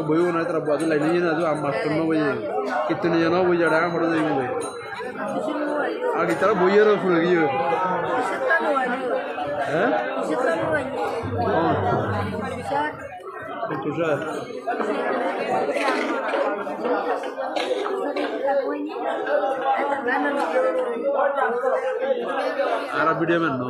voy a una otra parte la niña no a más no voy कितने जना voy a dar मर जाएंगे आगे तरह voy a रखूँ लगी है हैं तुषार आरा वीडियो में नो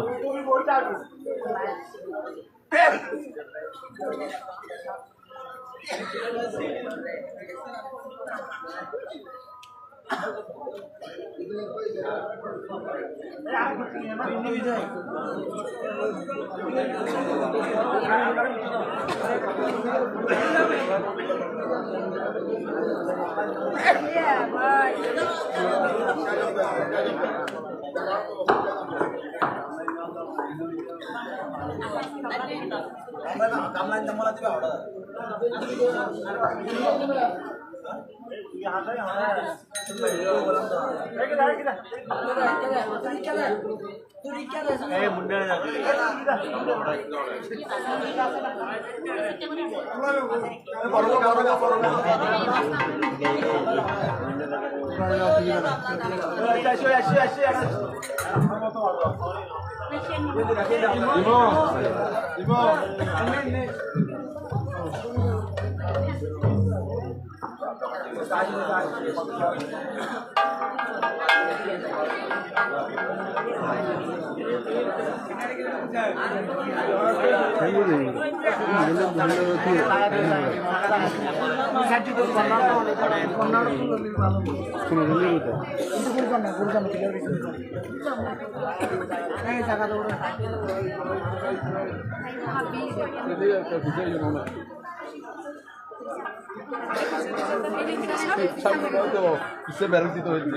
इससे बैरंग तो होती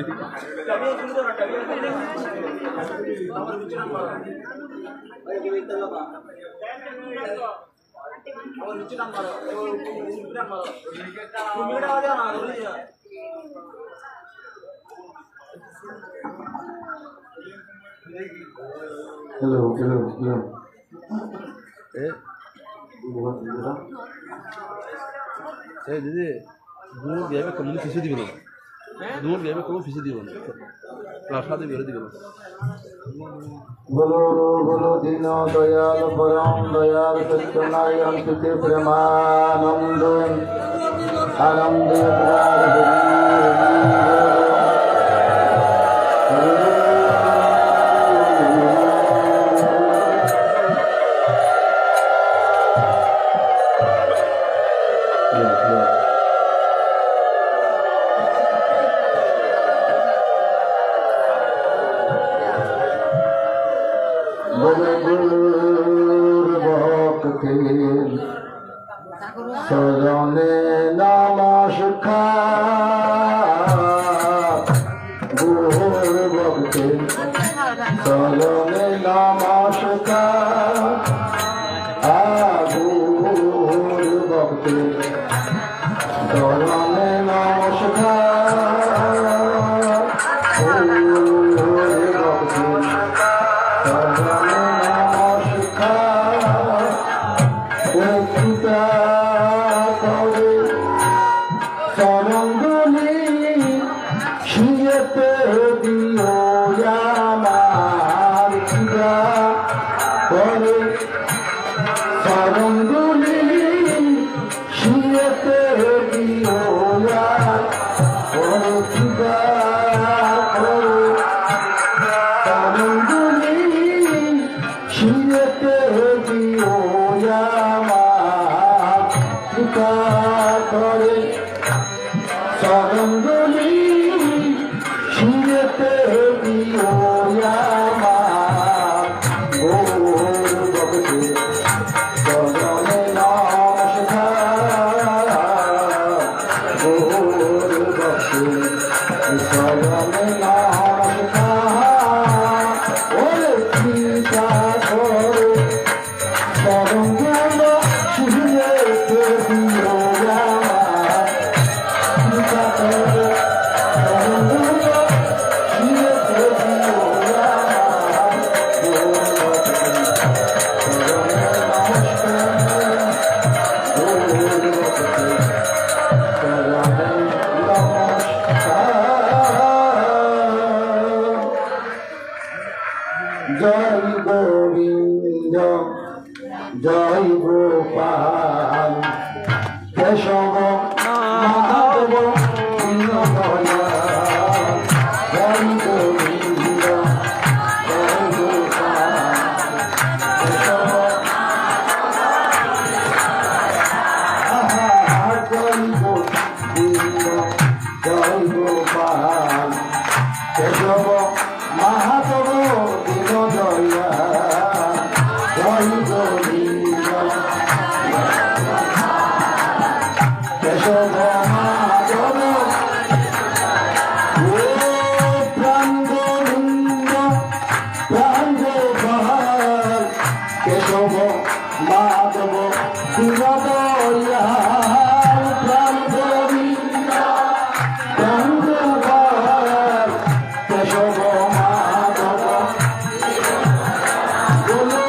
हेलो दीदी दूर गए में कम किसी दी बनो दूर गए में कम किसी दी बनो रास्ता दे विरोधी बनो बोलो बोलो दीनो दयाल परम दयाल सत्यनारायण अंतुते प्रेमानंद आनंद सजने नमस्कार गुरु भक्ति सजने नमस्कार गुरु भक्ति सजने नमस्कार गुरु भक्ति सजने Saranguli শিরেতে দিও আমার কৃপা করে চরণগুলি শিরেতে দিও আমার গৌর ভক্তি চরণে নমস্কার গৌর ভক্তি চরণে নমস্কার ওরে কৃপা করে চরণগুলো শিরেতে দিও আমার কৃপা করে চরণগুলো শিরেতে দিও আমার গৌর ভক্তি চরণে নমস্কার গৌর ভক্তি চরণে নমস্কার জয় গোবিন্দ জয় গোপাল কেশব মাধব দীনদয়াল জয় গোবিন্দ জয় গোপাল কেশব জয় গোবিন্দ জয় গোপাল কেশব মাধব দীনদয়াল জয় গোবিন্দ কেশব মাধব ও প্রাণ গোবিন্দ প্রাণ গোপাল কেশব মাধব দীনদয়াল প্রাণ গোবিন্দ প্রাণ গোপাল কেশব মাধব বলো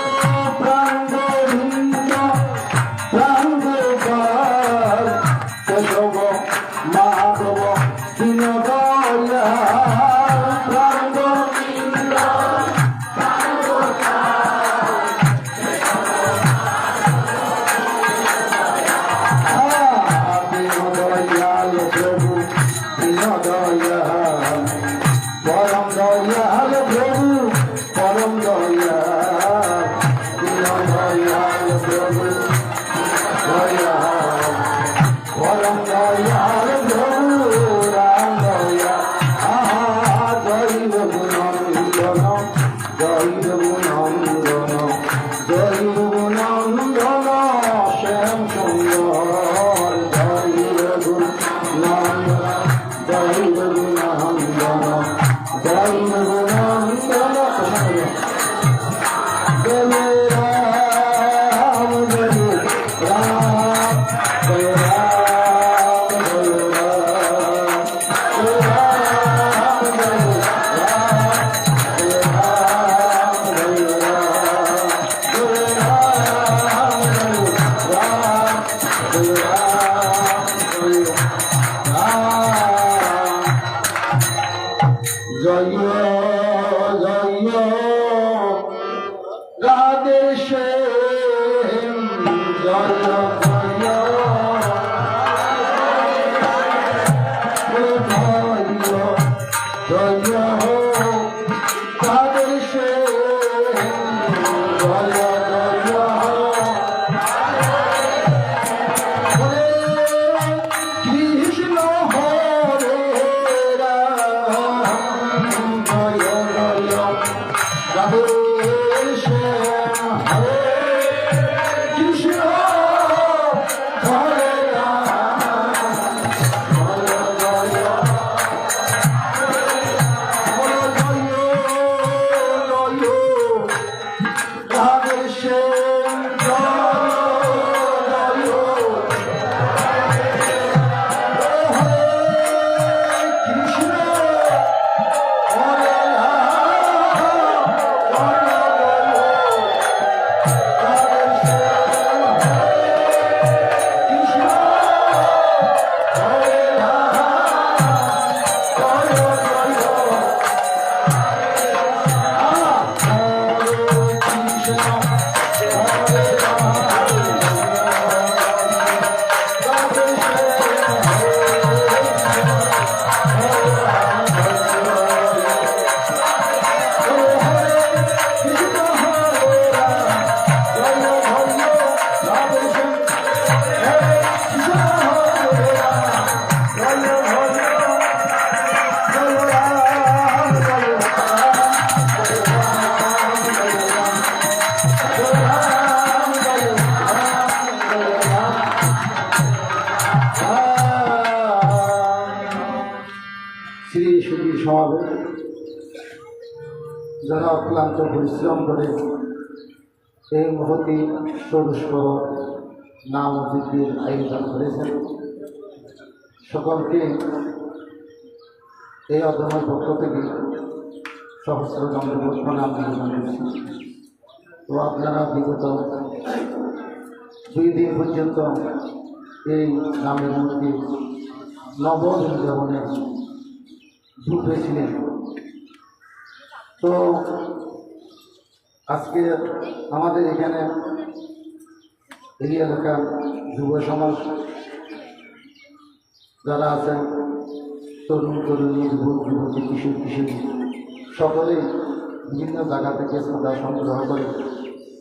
প্রাণ গোবিন্দ প্রাণ গোপাল কেশব মাধব দীনদয়াল প্রাণ গোবিন্দ দীনদয়াল প্রভু দীনদয়াল পরম দয়াল প্রভু পরম দয়াল দীনদয়াল প্রভু দয়াল পরম দয়াল প্রভু রাম দয়াল আহা জয় রঘুনন্দন জয় রঘুনন্দন জয় রঘুনন্দন শ্যাম সুন্দর জয় রঘুনন্দন জয় রঘুনন্দন জয় রঘুনন্দন জয় রাম জয় রাম জয় রাম জয় রাম জয় রাম জয় রাম জয় রাম জয় যারা অক্লান্ত পরিশ্রম করে এই মহতি ষোড়শ নাম জিকির আয়োজন করেছেন, সকলকে এই অধ্যয়নের পক্ষ থেকে সহস্র দণ্ডবোধ প্রণাম নিবেদন করছি। তো আপনারা বিগত 2 দিন পর্যন্ত এই নামের মধ্যে নববৃন্দাবনে ঢুকেছিলেন। তো আজকে আমাদের এখানে এই এলাকার যুব সমাজ যারা আছেন, তরুণ তরুণী, যুবক যুবতী, কিশোর কিশোরী, সকলেই বিভিন্ন জায়গা থেকে শ্রদ্ধা সংগ্রহ করে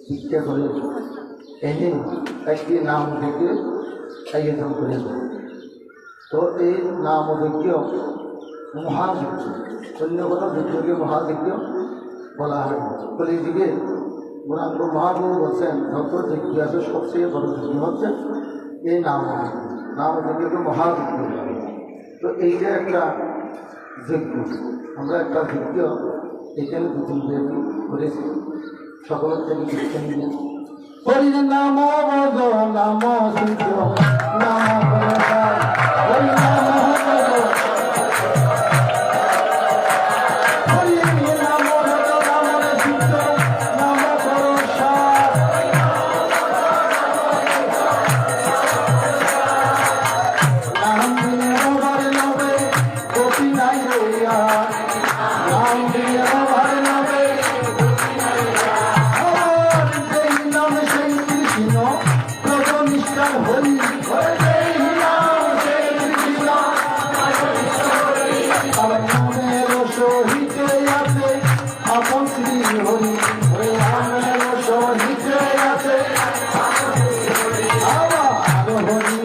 শিক্ষা করে এনে একটি নাম থেকে আয়োজন করেছে। তো এই নাম অভিজ্ঞ মহাযজ্ঞ, অন্য কোনো যজ্ঞকে মহাযজ্ঞ বলা হয়। কলিযুগে গৌরাঙ্গ মহাপ্রভু বলছেন, যত যজ্ঞ আছে সবচেয়ে বড় যজ্ঞ হচ্ছে এই নাম যজ্ঞকে মহাযজ্ঞ বলা হয়। তো এইটা একটা যজ্ঞ, আমরা একটা যজ্ঞ এখানে 2 দিন ব্যাপী করেছি। সকলের থেকে শিক্ষা নিয়ে হরির নাম বদ নাম সূর্য নাম হরি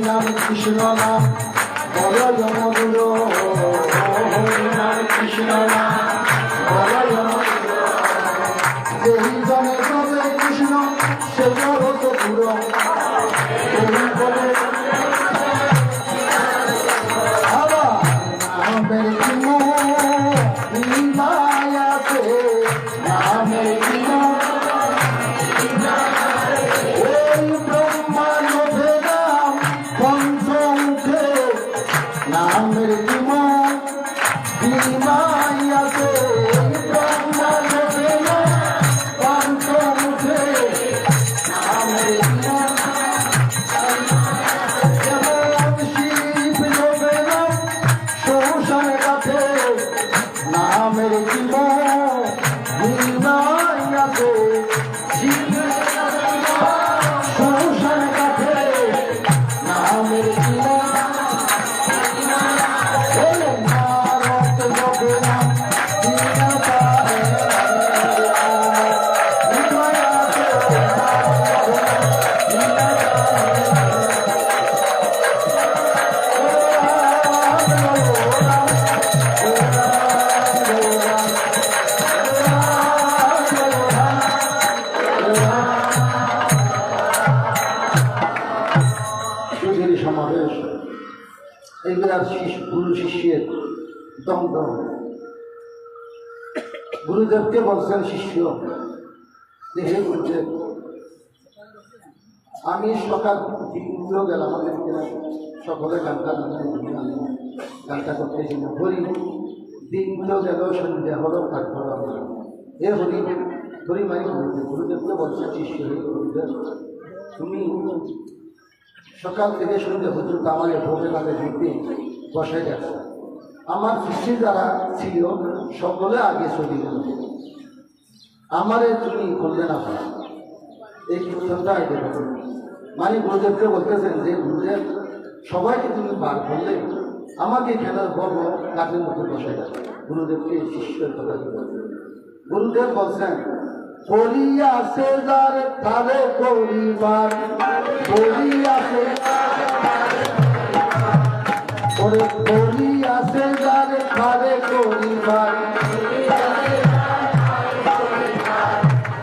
নাম কৃষ্ণ নাম বড় মধুর, হরি নাম কৃষ্ণ নাম বড় মধুর, যেই জনে জনে কৃষ্ণ সে জগত পুর, বলে নামের মায়াতে নামের নামের বিমায়াতে ব্রহ্মাণ্ডে পঞ্চমুখে নামের যেমন শিব লোভে নাম শোষণ কাছে নামের বিমায়াতে শিব শোষণ কাছে নামের সমাবেশ, এইবার গুরু শিষ্যের দ্বন্দ্ব। গুরুদেবকে বলছেন শিষ্য, হে গুরুদেব, আমি সকাল দিনগুলো গেলাম, আমাদের সকলে গানটা করতেছি না, হরি দিনগুলো গেল, সন্ধ্যা হলো, কাঠ হলো, হে হরি হরি মাই গুরুদেব। গুরুদেবকে বলছেন শিষ্য, হে গুরুদেব, তুমি সকাল থেকে সন্ধ্যা পর্যন্ত আমার ভোগে কালে দিতে বসাই গেছে, আমার শিষ্য যারা ছিল সকলে আগে চলে গেল, আমারে তুমি করলে না পারা, এই কীর্তনটা আগে বলো। মানে গুরুদেবকে বলতেছেন যে গুরুদেব, সবাইকে তুমি বার করলে আমাকে খেলার বড় কাজের মধ্যে বসাই গেছে। গুরুদেবকে শিষ্যের কথা গুরুদেব বলছেন, বলিয়াছে যার তারে পরিবার, বলিয়াছে বলিয়াছে যার তারে পরিবার,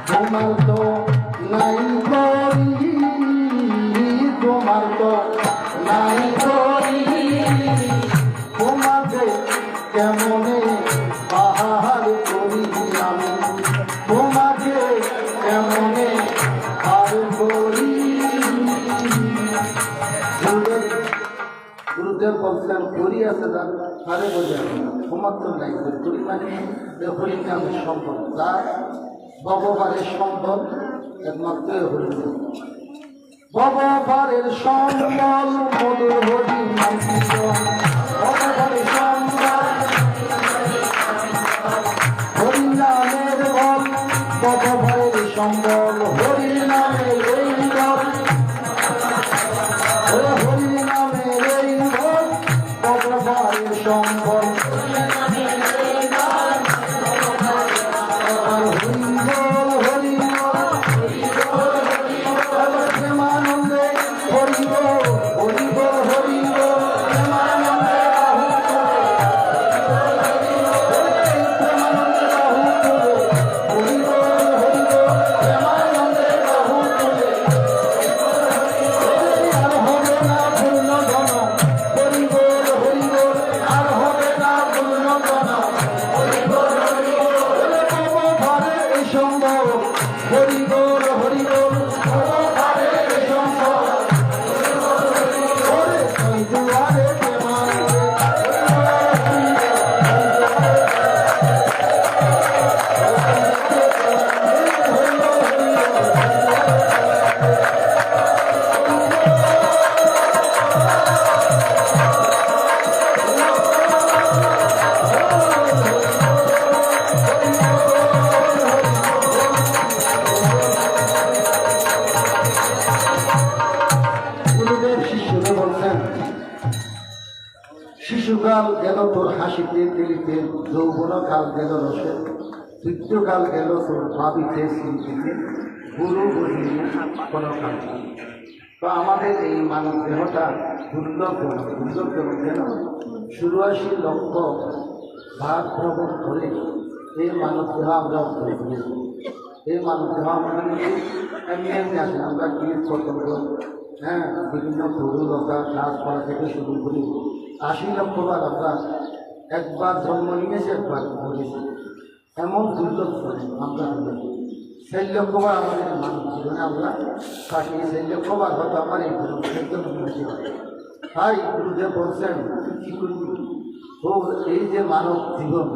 তোমার তো নাই করি, তোমার তো নাই করি, তোমাকে কেমনে বাহার করি আমি। বলছেন হরি আছে যার তারে বলে সমাত্র নাই হরি মানে হরি নামের সম্পদ যার ভগবানের সম্পদ একমাত্র হরি ভগবানের সম্বল মধুর হরি ভগবানের সম্বল হরি নামের বল ভগবানের সম্বল হরি নামের এই বল হরি নামের এই বল ভগবানের সম্বল শিশুকাল গেল তোর হাসিতে তেলিতে যৌবন কাল গেল রসে তৃতীয়কাল গেল তোর ভাবিতে স্মৃতিতে গুরু বহিনী কোনো কাল। তো আমাদের এই মানব দেহটা দুর্লভ কেন ৮৭ লক্ষ ভাগ ভ্রমণ করে এই মানব দেহ আমরা ধরে দিয়েছি। এই মানব দেহ আমাদের এমনি এমনি আসে আমরা কীট পতঙ্গ বিভিন্ন তরুলতা গাছপালা থেকে শুরু করি ৮০ লক্ষ বার আমরা একবার জন্ম নিয়েছি একবার মরেছি এমন দুর্লভ করে আমরা ৬০ লক্ষ বার আমাদের মানব জীবনে আমরা থাকি ৬০ লক্ষ বার হয়তো আমার এই একদম উন্নতি হয়। তাই গুরুদেব বলছেন কী করবি তো এই যে মানব জীবন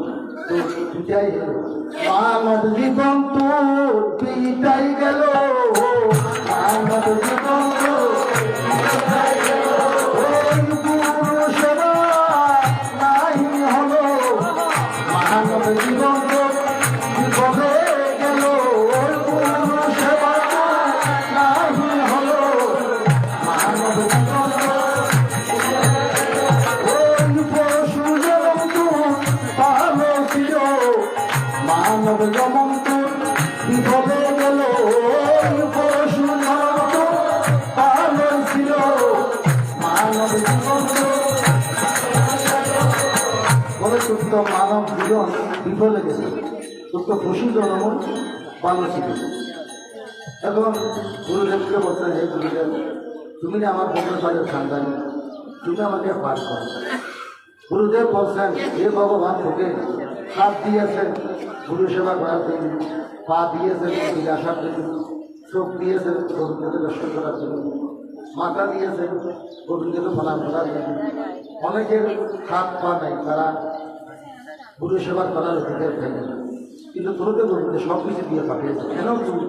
তো দুটাই হলো মানব জীবন তো দুইটাই গেল মানব জীবন তো মানব জীবন তো বিপদে গেল সেবা নাহি হলো মানব জীবন পশু জন্তু ভালো ছিল মানব জমন্তু বিপদে গেল পশু জন্তু ভালো ছিল মানব জীবন বলে সুস্থ মানব জীবন বিফলে গেছে সুস্থ পশু জন্ম ভালো ছিল। এখন গুরুদেবকে বলতে হে গুরুদেব তুমি না আমার বন্ধুর বাড়ির খানদানি তুমি আমাকে পার করো। গুরুদেব বলছেন হে ভগবান তোকে হাত দিয়েছেন গুরু সেবা করার জন্য পা দিয়েছেন মন্দিরে আসার জন্য চোখ দিয়েছেন গোবিন্দকে দর্শন করার জন্য মাথা দিয়েছেন গোবিন্দকে প্রণাম করার জন্য। অনেকের হাত পা নাই তারা গুরু সেবা করার অধিকার পাই না কিন্তু তোরকে গোবিন্দ সব কিছু দিয়ে পাঠিয়েছে কেন তুমি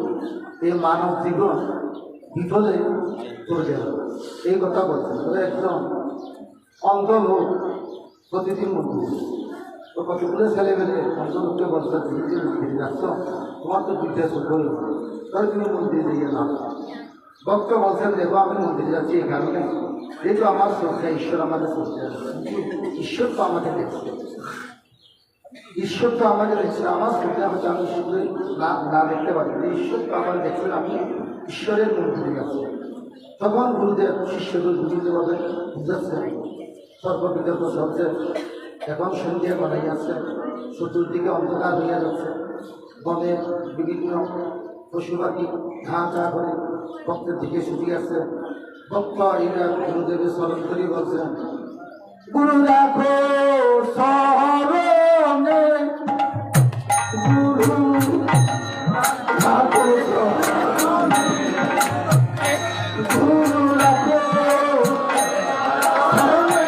এই মানব জীবন বিফলে চলে গেল এই কথা বলছেন তবে একদম অন্ধ লোক প্রতিদিন মন্দির তো কতগুলো ছেলেমেলে অন্ধ লোককে বলতে ফিরে যাচ্ছ তোমার তো দুইটা চোখ তাহলে তুমি মন্দিরে যাইয়ে না ভক্ত বলছেন দেখো আমি মন্দিরে যাচ্ছি এই কারণে যেহেতু আমার শ্রদ্ধা ঈশ্বর আমাদের শ্রদ্ধা ঈশ্বর তো আমাকে দেখছে ঈশ্বর তো আমাকে দেখছে আমার শ্রদ্ধা হচ্ছে আমি ঈশ্বরের না দেখতে পারি ঈশ্বর তো আমার দেখছেন আমি ঈশ্বরের মন্দিরে যাচ্ছি। তখন গুরুদেব শিষ্যদের বিভিন্নভাবে বুঝাচ্ছে সর্ববিধ হচ্ছে এখন সন্ধ্যা বানাই আছে চতুর্দিকে অন্ধকার হইয়া যাচ্ছে বনে বিভিন্ন পশু পাখি ঘা চা করে ভক্তের দিকে ছুটি আছে ভক্ত এরা গুরুদেবের স্মরণ করে বলছেন গুরু রাখো শরণে গুরু রাখো শরণে গুরু রাখো শরণে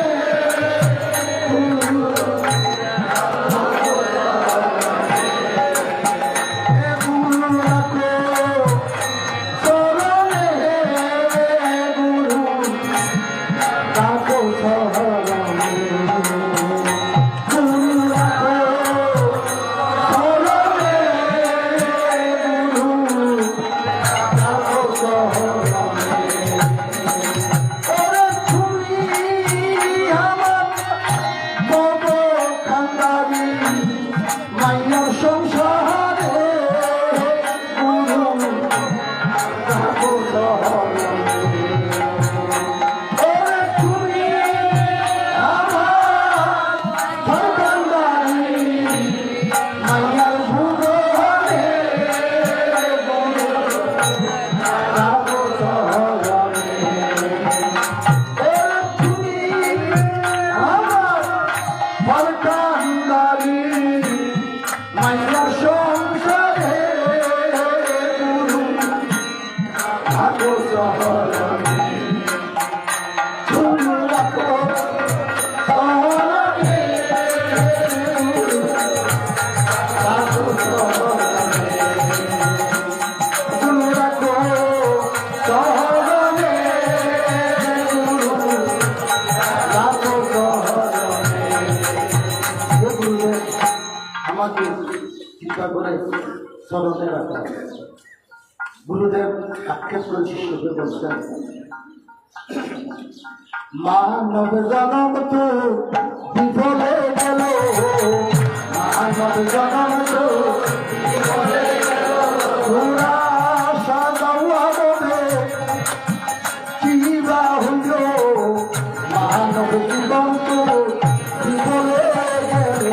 স্মরণে রাখা। গুরুদেব আক্ষেপ করে শিষ্যকে বলছেন, মানব জনম তো বিফলে গেল, মানব জনম তো বিফলে গেল, পুরা সাজাওয়া বলে কিবা হইল, মানব জীবন তো বিফলে গেল,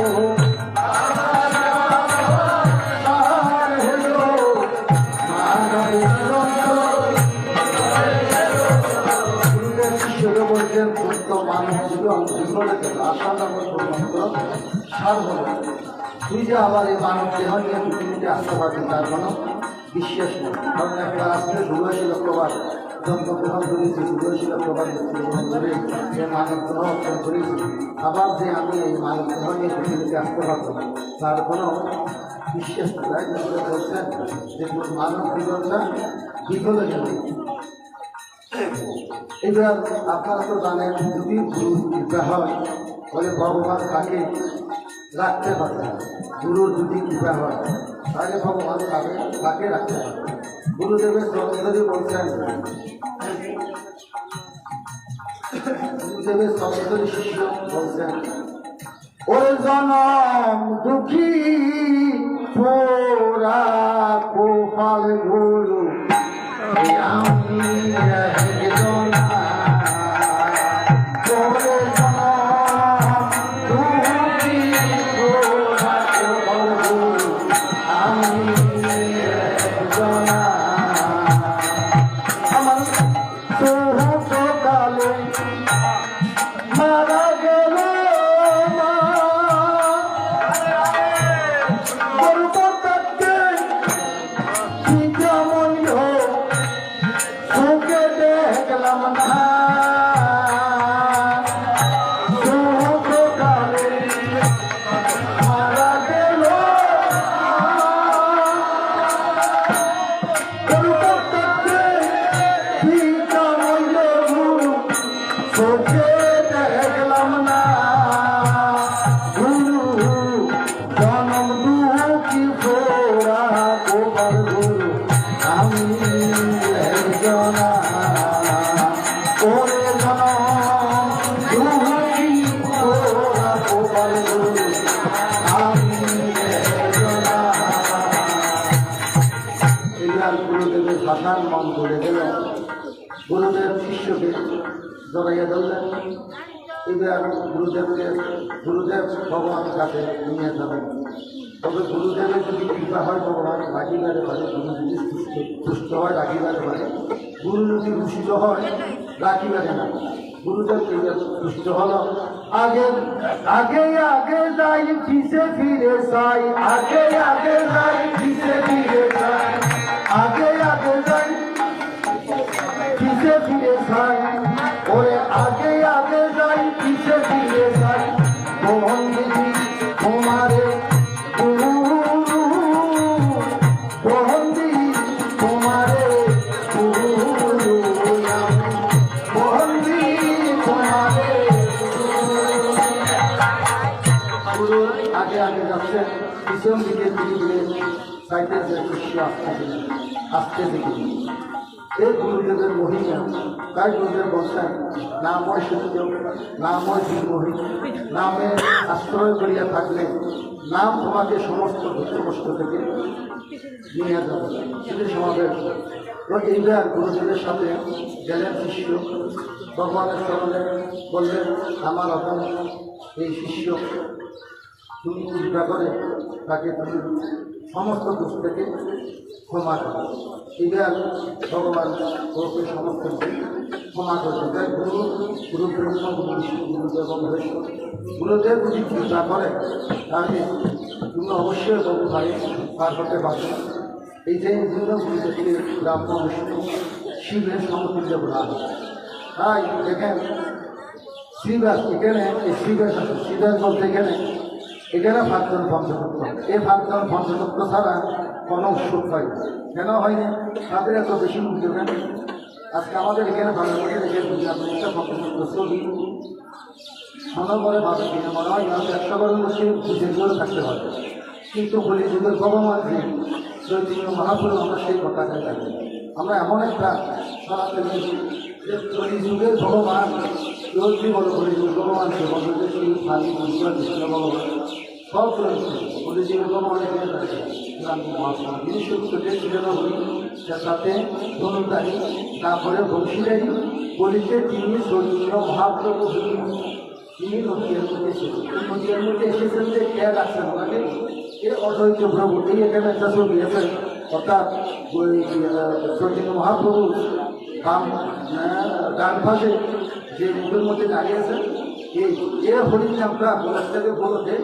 তুই যে আবার এই মানব দেহ নিয়ে পৃথিবীতে আসতে পারবি তার কোনো বিশ্বাস নেই। কারণ একটা আসলে দুর্গশীল প্রবাদ জন্মগ্রহণ করেছি, দুর্গশীল প্রবাদ গ্রহণ করে সে মানব দেহ অর্জন করেছি, আবার যে আমি এই মানব দেহ নিয়ে পৃথিবীতে আসতে পারবো তার কোনো বিশ্বাস নেই। বলছেন যে মানব জীবনটা বিফলে গেল। এবার আপনারা তো জানেন, যদি গুরুর কৃপা হয় বলে ভগবান তাকে রাখতে পারে, গুরুর যদি কৃপা হয় তাহলে ভগবান তাকে রাখতে পারে। গুরুদেবের চরণধরি বলছেন, গুরুদেবের চরণধরি শিষ্য বলছেন, ওরে জনম দুঃখী পোরা গোপাল গুরু আমি মারা গেল দেখলাম না মারা গেল দেখলাম না গুরু জনম দুঃখী ফোরা গোপাল গুরু আমি একজনা, ওরে জনম দুঃখী ফোরা গোপাল গুরু আমি একজনা। এবার গুরুদেবের ভাষার মন করে গেলেন, গুরুদেব শিষ্যকে জড়াইয়া ধরলেন। এবার গুরুদেব ভগবানের কাছে নিয়ে যাবেন। তবে গুরুদেবের যদি কৃপা হয় ভগবান রাখিবারে পারে, গুরু যদি সুস্থ হয় রাখিবারে পারে, গুরু যদি রুষিত হয় রাখিবারে না। গুরুদেব সুস্থ হল, আগে আগে আগে যাই পিছে ফিরে যাই, আগে আগে যাই পিছে ফিরে যাই, আগে আগে যাই পিছে ফিরে যাই, ওরে আগে আগে যাই পিছে ফিরে যাই, মোহন দিদি তোমারে গুরু, মোহন দিদি তোমারে গুরু, মোহন দিদি তোমারে গুরু। আগে আগে যাচ্ছেন, পিছন দিকে দিকে সাইডে যে শিষ্য আসতে দিকে এই গুরুদেবের মহিমা। তাই গুরুদেব বলছেন, নাময় সত্য নাময় বিমোহী, নামে আশ্রয় করিয়া থাকলে নাম তোমাকে সমস্ত দুঃখ কষ্ট থেকে নিয়ে যাবে। সেটি সমাবেশ। তো এইবার গুরুদেবের সাথে গেলেন শিষ্য, ভগবানের চরণে বললেন, আমার এখন এই শিষ্য তুমি কৃপা করে তাকে তুমি সমস্ত দোষ থেকে ক্ষমা করো। এবার ভগবান ওকে সমস্ত ক্ষমা করবে। তাই গুরু ব্রহ্ম গুরু বিষ্ণু গুরুদেব মহেশ্বর, গুরুদেব যদি কৃপা করে তাহলে তুমি অবশ্যই বহু ভাই পার হতে পারবে। এই যে গুরুদেবকে ব্রাহ্ম বিষ্ণু শিবের সমতুল্য বলা হয়। তাই দেখেন শ্রীবাস এখানে এই শ্রীবাস আছে, শ্রীবাস বলতে এখানে ফাঁকজন পঞ্চতত্ত্ব, এই ফাঁকজন পঞ্চতত্ত্ব ছাড়া কোনো উৎসব হয় না। কেন হয়নি? তাদের এত বেশি মূল্য কেন? আজকে আমাদের এখানে বাংলাদেশে দেখে বুঝি আপনি একটা পঞ্চতত্ত্ব ছবি মনে করে ভাবে কিনা মনে হয় না 100 বছর বসে বুঝে করে থাকতে হবে। কিন্তু বলি যুগের ভগবান যে চৈতন্য মহাপ্রভু আমরা সেই কথাটা জানি। আমরা এমন একটা সনাতনী যে কলিযুগের ভগবান যদি বলো কলিযুগ ভগবান সে বলো যে শ্রী স্বামী কৃষ্ণ ভগবান সব রয়েছে কলিযুগের ভগবান যিনি সত্যকে ছিলেন হরি সাথে ধনুদারি তারপরে বংশীদারি বলিতে তিনি চৈতন্য মহাপ্রভু তিনি নদীর মধ্যে এসেছেন। নদীর মধ্যে এসেছেন যে খেয়াল রাখছেন ওনাকে এ অদ্বৈত প্রভু এই এখানে একটা ছবি আছে, অর্থাৎ ওই চৈতন্য মহাপ্রভু ডান পাশে যে মুখের মধ্যে দাঁড়িয়ে আছেন এ হরিণ নামটা গোলাপটাকে বলতে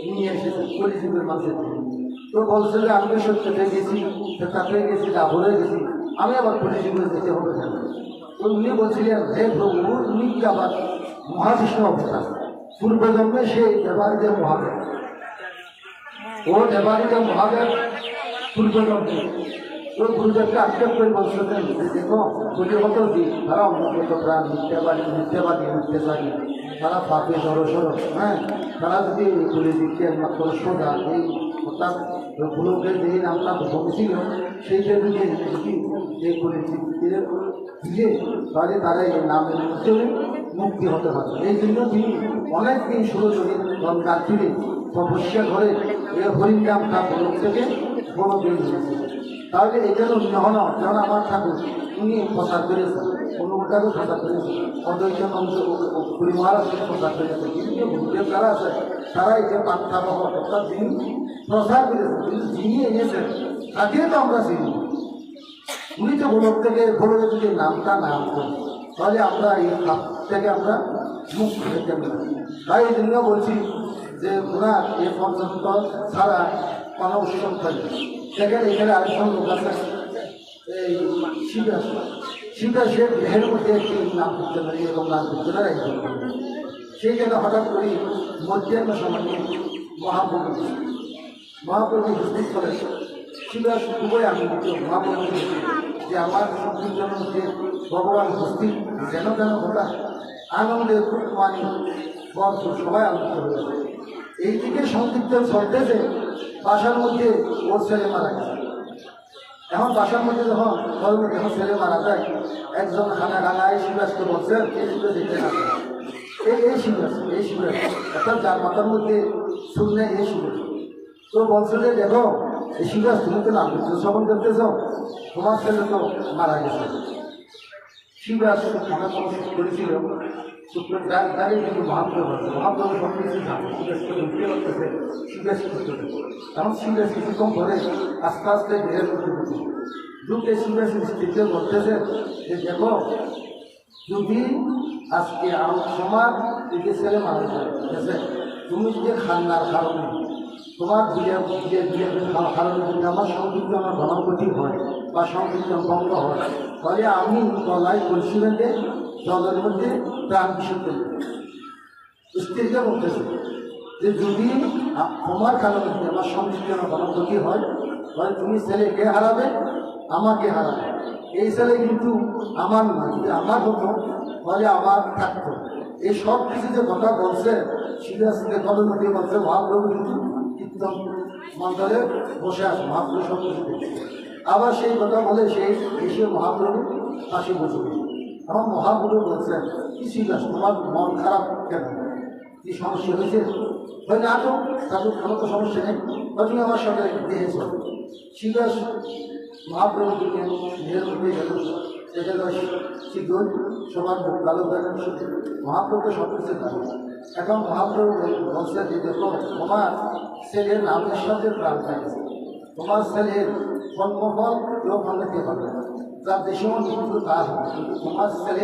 নিয়ে এসেছেন কলিযুগের মাঝে। তো বলছে যে আমি তো সত্যতে গেছি, তাতে গেছি, ডাবরে গেছি, আমি আবার কলিযুগে যেতে হবে কেন? তো উনি বলছিলেন হে প্রভু উনি কি আবার মহাবিষ্ণু অবতার, পূর্বজন্মে সে দেবারীদের মহাদেব, ও দেবারীদের মহাদেব পূর্বজন্মে। তো গুরুদেবকে আক্ষেপ করে বলছিলেন যে দেখো কলিযুগত দিন তারা অন্যগত প্রাণ মিথ্যাবাদী মিথ্যাচারী, তারা পাপে জড়সড়, হ্যাঁ তারা যদি কলিযুগকে একমাত্র সোজা এই অর্থাৎ গুরুকে যেই নামটা ভোগছিল সেইটা যদি এই কলিযুগকে দিলে তাহলে তারা এই নামের মধ্যে মুক্তি হতে পারে। এই জন্য তিনি অনেক দিন রাত্রিরে তপস্যা করে এই হরিণ নামটা বলক থেকে বড় দিন হয়েছে। তাহলে এই জন্য নহন যেমন আমার ঠাকুর উনি প্রচার করেছেন, অনুটারও প্রচার করেছেন, অদ্বৈত পুরী মহারাজকে প্রচার করেছেন, বিভিন্ন গুরুদেব যারা আছে তারা এই যে পাঠ্যাবহ অর্থাৎ যিনি প্রচার করেছেন যিনি এনেছেন তাকে তো আমরা চিনি। উনি তো বলক থেকে বলে যদি নামটা নাম করি তাহলে আমরা এই পাপ থেকে আমরা মুক্ত হতে পারি। তাই এই জন্য বলছি যে ওনার এ পর্যন্ত ছাড়া কোনো উৎসব থাকবে। দেখেন এখানে আরেকজন লোক আছে এই শিবা সে দেহের মধ্যে একটি নাম করতে পারি এবং নাম করতে পারে সেই জন্য হঠাৎ করে মধ্যাহ্ন সময় মহাপ্রভু উপস্থিত করেন। শিবা খুবই আনন্দিত মহাপ্রভু যে আমার সংকীর্তন যে ভগবান উপস্থিত যেন যেন ঘটা আনন্দের মানে বর্ষ সবাই আনন্দিত হয়ে যায়। এইদিকে সংকীর্তন চলতেছে বাসার মধ্যে ওর ছেলে মারা গেছে। এখন বাসার মধ্যে যখন যখন ছেলে মারা যায় একজন খানা ডাঙায় শিবাসকে বলছেন এই শিবাস দেখতে না এই শিবাস অর্থাৎ যার মাথার মধ্যে শুনলে এই শিবাস। তো বলছে যে দেখো এই শিবাস তুমি তো নাম করছো শ্রবণ করতেছ, তোমার ছেলে তো মারা গেছে। শিবাস খানা করেছিল শুক্রের দাঁড়িয়ে কিন্তু মহাপ্রভু আছে, মহাপ্রভু সব কিছু জানে শিবাসকে ঢুকিয়ে করতেছে শিবাস করতে। তখন শিবাস কিছুক্ষণ পরে আস্তে আস্তে দেহের মধ্যে ঢুকে শিবাস স্থিতিতে বলতেছে যে দেখো যদি আজকে আমার সমাজ দিকে ছেলে মারা যায় ঠিক আছে, তুমি যদি খান্নার কারণে তোমার কারণে যদি আমার সংকীর্তন ঘনপতি হয় বা সংকীর্তন বন্ধ হয় তাহলে আমি গলায় কলসি বেঁধে জলের মধ্যে প্রাণ বিশুদ্ধ স্ত্রীকে বলতেছে যে যদি তোমার কারণে আমার সংকীর্তন ঘনপতি হয় তাহলে তুমি ছেলেকে হারাবে আমাকে হারাবে। এই ছেলে কিন্তু আমার নয়, যদি আমার হতো তাহলে আমার থাকতো। এই সব কিছু যে কথা বলছে সিরিয়াসকে কলমটি বলছে মহাপ্রভু কিন্তু কীর্তন মন্ত্রে বসে আছে, মহাপ্রভু সব কিছু দেখছে। আবার সেই কথা বলে সেই এসে মহাপ্রভু পাশে বসে। আমার মহাপ্রভু বলছেন কি সিরিয়াস তোমার মন খারাপ কেন, কি সমস্যা হয়েছে? হয় না তো তাদের কোনো তো সমস্যা নেই, তুমি আমার সঙ্গে দেখেছ। সিরিয়াস মহাপ্রভু দিকে নিজের মধ্যে গেল, সেখানে শীঘ্র সবার মুখ কালো দেখেন মহাপ্রভুকে সব কিছু থাকে। এখন মহাপ্রভু বলছে যে দেখো তোমার ছেলের নামের সাথে প্রাণ থাকছে, তোমার ছেলের কর্মফল কেউ ভালো দিতে পারবে, যার দেশেও কিন্তু তার হবে, কিন্তু তোমার ছেলে